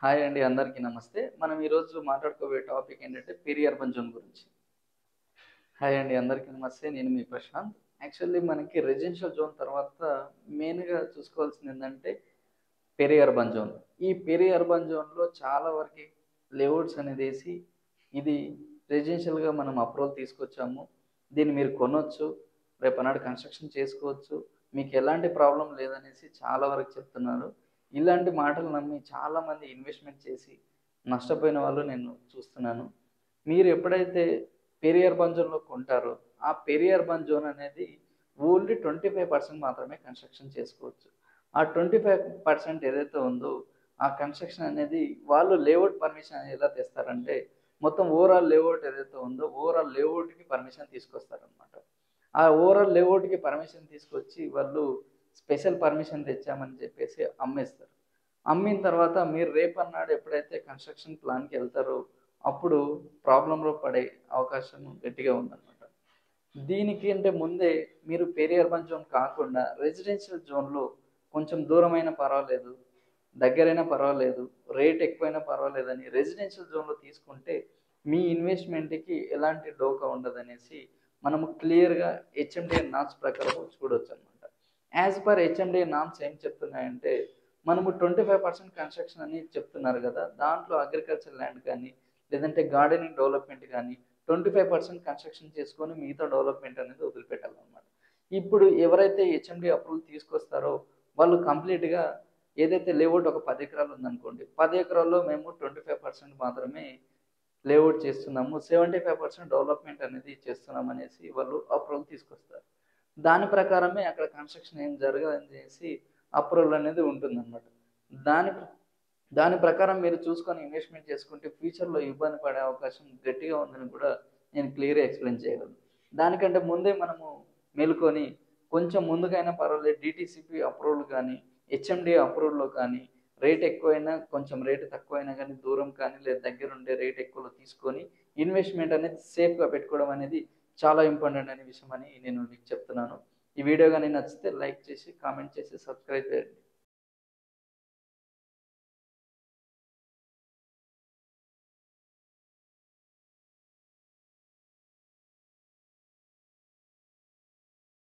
Hi అండి, అందరికీ నమస్తే. మనం ఈరోజు మాట్లాడుకోబోయే టాపిక్ ఏంటంటే పెరి అర్బన్ జోన్ గురించి. హాయ్ అండి, అందరికీ నమస్తే. నేను మీ ప్రశాంత్. యాక్చువల్లీ మనకి రెసిడెన్షియల్ జోన్ తర్వాత మెయిన్గా చూసుకోవాల్సింది ఏంటంటే పెరి అర్బన్ జోన్. ఈ పెరి అర్బన్ జోన్లో చాలా వరకు లేఅవుట్స్ అనేది వేసి ఇది రెసిడెన్షియల్గా మనం అప్రూవల్ తీసుకొచ్చాము, దీన్ని మీరు కొనవచ్చు, రేపనాడు కన్స్ట్రక్షన్ చేసుకోవచ్చు, మీకు ఎలాంటి ప్రాబ్లం లేదనేసి చాలా వరకు చెప్తున్నారు. ఇలాంటి మాటలు నమ్మి చాలామంది ఇన్వెస్ట్మెంట్ చేసి నష్టపోయిన వాళ్ళు నేను చూస్తున్నాను. మీరు ఎప్పుడైతే పెరి అర్బన్ జోన్లో కొంటారో ఆ పెరి అర్బన్ జోన్ అనేది ఓన్లీ 25% మాత్రమే కన్స్ట్రక్షన్ చేసుకోవచ్చు. ఆ 25% ఏదైతే ఉందో ఆ కన్స్ట్రక్షన్ అనేది వాళ్ళు లేఅవుట్ పర్మిషన్ అనేది ఎలా తెస్తారంటే మొత్తం ఓవరాల్ లేఅవుట్ ఏదైతే ఉందో ఓవరాల్ లేఅవుట్కి పర్మిషన్ తీసుకొస్తారనమాట. ఆ ఓవరాల్ లేఅవుట్కి పర్మిషన్ తీసుకొచ్చి వాళ్ళు స్పెషల్ పర్మిషన్ తెచ్చామని చెప్పేసి అమ్మేస్తారు. అమ్మిన తర్వాత మీరు రేపన్నాడు ఎప్పుడైతే కన్స్ట్రక్షన్ ప్లాన్కి వెళ్తారో అప్పుడు ప్రాబ్లంలో పడే అవకాశం గట్టిగా ఉందన్నమాట. దీనికి అంటే ముందే మీరు పెరి అర్బన్ జోన్ కాకుండా రెసిడెన్షియల్ జోన్లో కొంచెం దూరమైనా పర్వాలేదు, దగ్గరైనా పర్వాలేదు, రేట్ ఎక్కువైనా పర్వాలేదని రెసిడెన్షియల్ జోన్లో తీసుకుంటే మీ ఇన్వెస్ట్మెంట్కి ఎలాంటి డోకా ఉండదనేసి మనము క్లియర్గా హెచ్ఎండిఏ నామ్స్ ప్రకారం చూడవచ్చు అనమాట. యాజ్ పర్ హెచ్ఎండిఏ నామ్స్ ఏం చెప్తున్నాయంటే మనము 25% కన్స్ట్రక్షన్ అని చెప్తున్నారు కదా, దాంట్లో అగ్రికల్చర్ ల్యాండ్ కానీ లేదంటే గార్డెనింగ్ డెవలప్మెంట్ కానీ 25% కన్స్ట్రక్షన్ చేసుకొని మిగతా డెవలప్మెంట్ అనేది వదిలిపెట్టాలన్నమాట. ఇప్పుడు ఎవరైతే హెచ్ఎండి అప్రూవల్ తీసుకొస్తారో వాళ్ళు కంప్లీట్గా ఏదైతే లేఅవుట్ ఒక 10 ఎకరాలు ఉందనుకోండి, 10 ఎకరాల్లో మేము 25% మాత్రమే లేఅవుట్ చేస్తున్నాము, 75% డెవలప్మెంట్ అనేది చేస్తున్నాం అనేసి వాళ్ళు అప్రూవల్ తీసుకొస్తారు. దాని ప్రకారమే అక్కడ కన్స్ట్రక్షన్ ఏం జరగదనేసి అప్రూవల్ అనేది ఉంటుందన్నమాట. దాని దాని ప్రకారం మీరు చూసుకొని ఇన్వెస్ట్మెంట్ చేసుకుంటే ఫ్యూచర్లో ఇబ్బంది పడే అవకాశం గట్టిగా ఉందని కూడా నేను క్లియర్గా ఎక్స్ప్లెయిన్ చేయగలను. దానికంటే ముందే మనము మేలుకొని కొంచెం ముందుకైనా పర్వాలేదు డిటీసీపీ అప్రూవల్ కానీ హెచ్ఎండి అప్రూవల్లో కానీ రేట్ ఎక్కువైనా కొంచెం రేటు తక్కువైనా కానీ దూరం కానీ లేదా దగ్గర ఉండే రేట్ ఎక్కువలో తీసుకొని ఇన్వెస్ట్మెంట్ అనేది సేఫ్గా పెట్టుకోవడం అనేది చాలా ఇంపార్టెంట్ అనే విషయం అని నేను మీకు చెప్తున్నాను. ఈ వీడియో కానీ నచ్చితే లైక్ చేసి కామెంట్ చేసి సబ్స్క్రైబ్ చేయండి.